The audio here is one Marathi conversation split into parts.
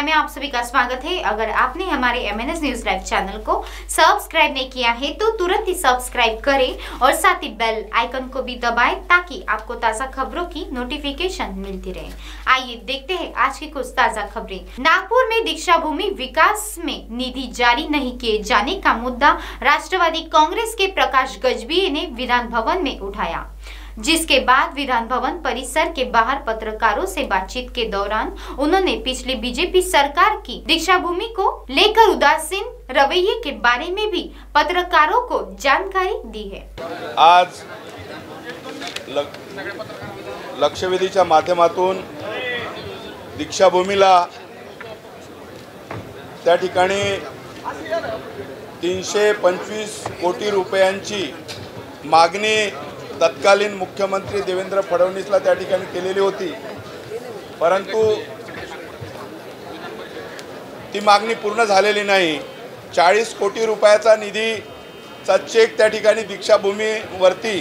हाय, मैं आप सभी का स्वागत है। अगर आपने हमारे MNS न्यूज लाइव चैनल को सब्सक्राइब नहीं किया है तो तुरंत ही सब्सक्राइब करें और साथ ही बेल आइकन को भी दबाएं ताकि आपको ताजा खबरों की नोटिफिकेशन मिलती रहे। आइए देखते हैं आज की कुछ ताजा खबरें। नागपुर में दीक्षा भूमि विकास में निधि जारी नहीं किए जाने का मुद्दा राष्ट्रवादी कांग्रेस के प्रकाश गजभिये ने विधान भवन में उठाया, जिसके बाद विधान भवन परिसर के बाहर पत्रकारों से बातचीत के दौरान उन्होंने पिछली बीजेपी सरकार की दीक्षा भूमि को लेकर उदासीन रवैये के बारे में भी पत्रकारों को जानकारी दी है। आज लक्षवेधीच्या माध्यमातून दीक्षाभूमीला त्या ठिकाणी 325 कोटी रुपयांची मागणी तत्कालीन मुख्यमंत्री देवेंद्र फडणवीसला त्या ठिकाणी केलेली होती, परंतु ती मागणी पूर्ण झालेली नाही। 40 कोटी रुपयाचा निधीचा चेक त्या ठिकाणी दीक्षाभूमीवरती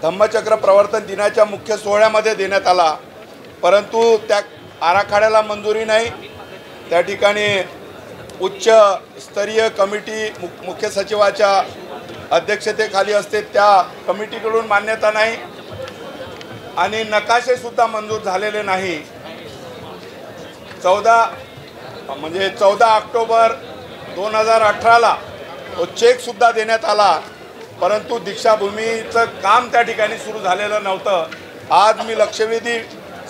धम्मचक्र प्रवर्तन दिनाच्या मुख्य सोहळ्यामध्ये देण्यात आला, परंतु त्या आराखड्याला मंजुरी नाही। त्या ठिकाणी उच्च स्तरीय कमिटी मुख्य सचिवाच्या अध्यक्षतेखाली असते, त्या कमिटीकडून मान्यता नाही आणि नकाशे सुद्धा मंजूर झालेले नाही। 14 ऑक्टोबर 2018 ला तो चेक सुद्धा देण्यात आला, परंतु दीक्षाभूमीचं काम त्या ठिकाणी सुरू झालेलं नव्हतं। आज मी लक्षवेधी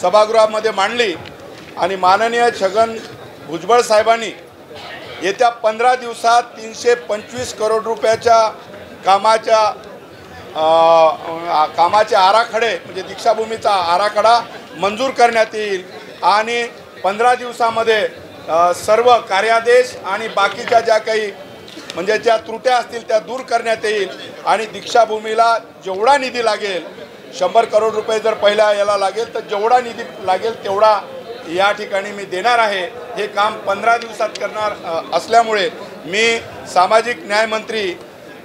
सभागृहामध्ये मांडली आणि माननीय छगन भुजबळ साहेबांनी येत्या 15 दिवसात 325 करोड रुपयाच्या कामाचे आराखडे म्हणजे दीक्षाभूमीचा आराखडा मंजूर करण्यात येईल आणि 15 दिवसामध्ये सर्व कार्यादेश आणि बाकीच्या ज्या काही म्हणजे ज्या त्रुट्या असतील त्या दूर करण्यात येईल आणि दीक्षाभूमीला जेवढा निधी लागेल 100 करोड रुपये जर पहिल्या याला लागेल तर जेवढा निधी लागेल तेवढा या ठिकाणी मी देणार आहे। हे काम 15 दिवसात करणार असल्यामुळे मी सामाजिक न्याय मंत्री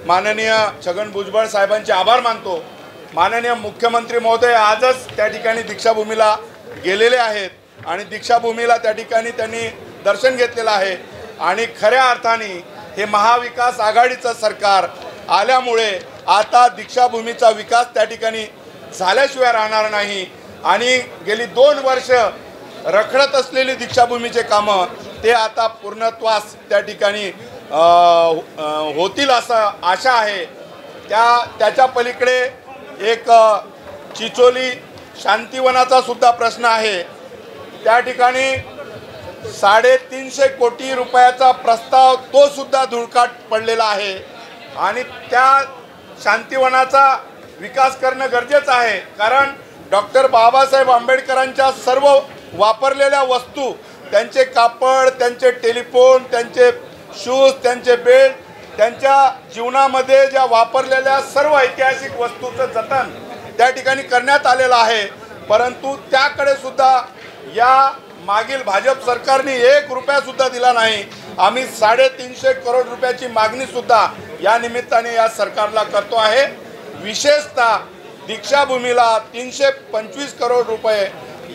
माननीय छगन भुजबळ साहेबांचे आभार मानतो। माननीय मुख्यमंत्री महोदय आजच त्या ठिकाणी दीक्षाभूमीला गेलेले आहेत आणि दीक्षाभूमीला त्या ठिकाणी त्यांनी दर्शन घेतलेलं आहे आणि खऱ्या अर्थाने हे महाविकास आघाडीचं सरकार आल्यामुळे आता दीक्षाभूमीचा विकास त्या ठिकाणी झाल्याशिवाय राहणार नाही आणि गेली 2 वर्ष रखडत असलेली दीक्षाभूमीचे कामं ते आता पूर्णत्वास त्या ठिकाणी होतील असं आशा आहे। त्याच्या पलीकडे एक चिचोली शांतिवनाचा सुद्धा प्रश्न आहे। त्या ठिकाणी 350 कोटी रुपयाचा प्रस्ताव तो सुद्धा धुळकाट पडलेला आहे आणि त्या शांतिवनाचा विकास करणं गरजेचं आहे, कारण डॉक्टर बाबासाहेब आंबेडकरांच्या सर्व वापरलेल्या वस्तू, त्यांचे कापड, त्यांचे टेलिफोन, त्यांचे शूज, त्यांचे बेल्ट, त्यांच्या जीवनामध्ये ज्या वापरलेल्या सर्व ऐतिहासिक वस्तूचं जतन त्या ठिकाणी करण्यात आलेलं आहे, परंतु त्याकडे सुद्धा या मागील भाजप सरकारने 1 रुपया सुद्धा दिला नाही। आम्ही 350 करोड रुपयाची मागणी सुद्धा या निमित्ताने या सरकारला करतो आहे। विशेषतः दीक्षाभूमीला 325 करोड रुपये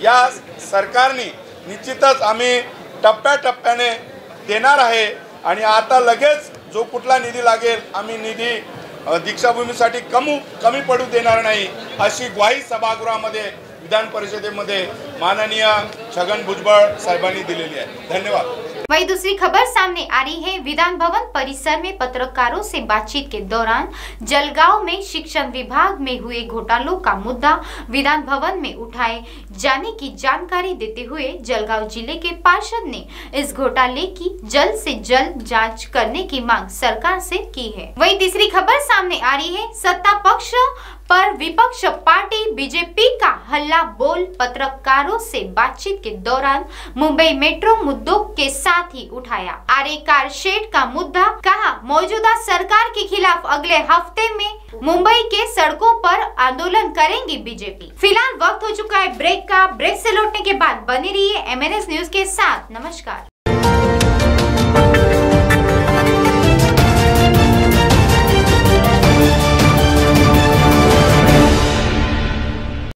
या सरकारने निश्चितच आम्ही टप्प्याटप्प्याने देणार आहे आणि आता लगेच जो कुठला निधी लागेल आम्ही निधी दीक्षाभूमीसाठी कमी पडू देणार नाही अशी ग्वाही सभागृहामध्ये विधान परिषदेमध्ये माननीय छगन भुजबळ साहेबांनी दिलेली आहे। धन्यवाद। वहीं दूसरी खबर सामने आ रही है। विधान भवन परिसर में पत्रकारों से बातचीत के दौरान जलगांव में शिक्षण विभाग में हुए घोटालों का मुद्दा विधान भवन में उठाए जाने की जानकारी देते हुए जलगांव जिले के पार्षद ने इस घोटाले की जल्द से जल्द जांच करने की मांग सरकार से की है। वहीं तीसरी खबर सामने आ रही है। सत्ता पक्ष पर विपक्ष पार्टी बीजेपी का हल्ला बोल पत्रकारों से बातचीत के दौरान मुंबई मेट्रो मुद्दों के साथ ही उठाया। आरे कार शेड का मुद्दा, कहा मौजूदा सरकार के खिलाफ अगले हफ्ते में मुंबई के सड़कों पर आंदोलन करेंगी बीजेपी। फिलहाल वक्त हो चुका है ब्रेक का। ब्रेक से लौटने के बाद बने रहिए MNS न्यूज के साथ। नमस्कार।